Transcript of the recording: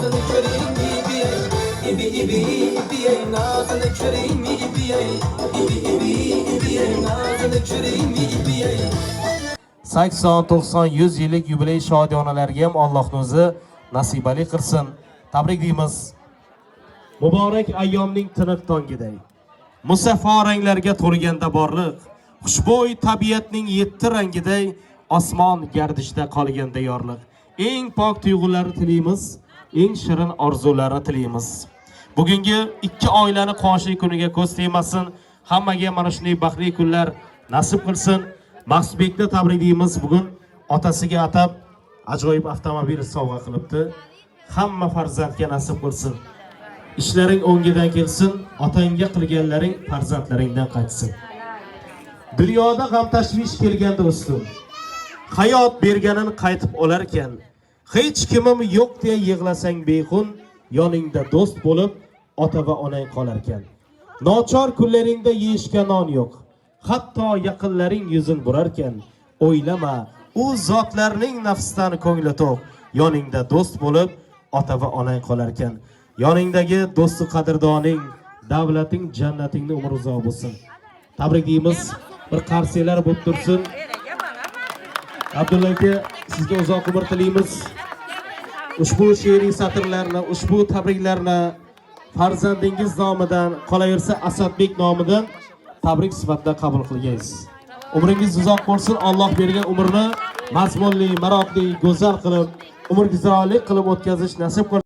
nazını köreyim İbi ibi ibi nazını köreyim ibi ibi ibi ibi nazını köreyim ibi 80, 90, 100 yillik yubiley shodiyonalariga ham Allohning o'zi nasibali qilsin. Tabrik deymiz. Muborak ayyomning tiniq tongiday. Musaffo ranglarga to'lganda borliq, xushbo'y tabiatning 7 rangiday osmon gardishda qolganda yorliq. Eng pok tuyg'ularni tilaymiz, eng shirin orzularni tilaymiz. Bugungi ikki oilani qonishli kuniga ko'z tegmasin. Hammaga mana shunday baxtli kunlar nasib qilsin. Maqsudbekni tabriklaymiz. Bugun otasiga atab ajoyib avtomobil sovg'a qilibdi. Hamma farzandga nasib qilsin. Ishlaring o'ngidan kelsin, otangga qilganlaring farzandlaringdan qaytsin. Dunyoda g'am tashvish kelganda ustim, hayot berganin qaytib olarkan, hech kimim yo'q deya yig'lasang bexun, yoningda do'st bo'lib ota va onang qolarkan. Nochor kunlaringda yeyishga non yo'q, hatto yaqinlaring yuzin burarkan, o'ylama, u zotlarning nafsdan ko'ngli to'q, yoningda do'st bo'lib ota va onang qolarkan. Yoningdagi do'sti qadrdoning, davlating, jannatingni umr uzoq bo'lsin. Tabrik deymiz. Bir qarsiylar bo'lib tursin. Abdulla aka, sizga uzoq umr tilaymiz. Ushbu she'riy satrlarni, ushbu tabriklarni farzandingiz nomidan, qolaversa Asadbek nomidan tabrik sifatida qabul qilgaysiz. Umringiz uzoq bo'lsin. Alloh bergan umrni mazmunli, maroqli, go'zal qilib, umr guzoronlik qilib o'tkazish nasib qilsin.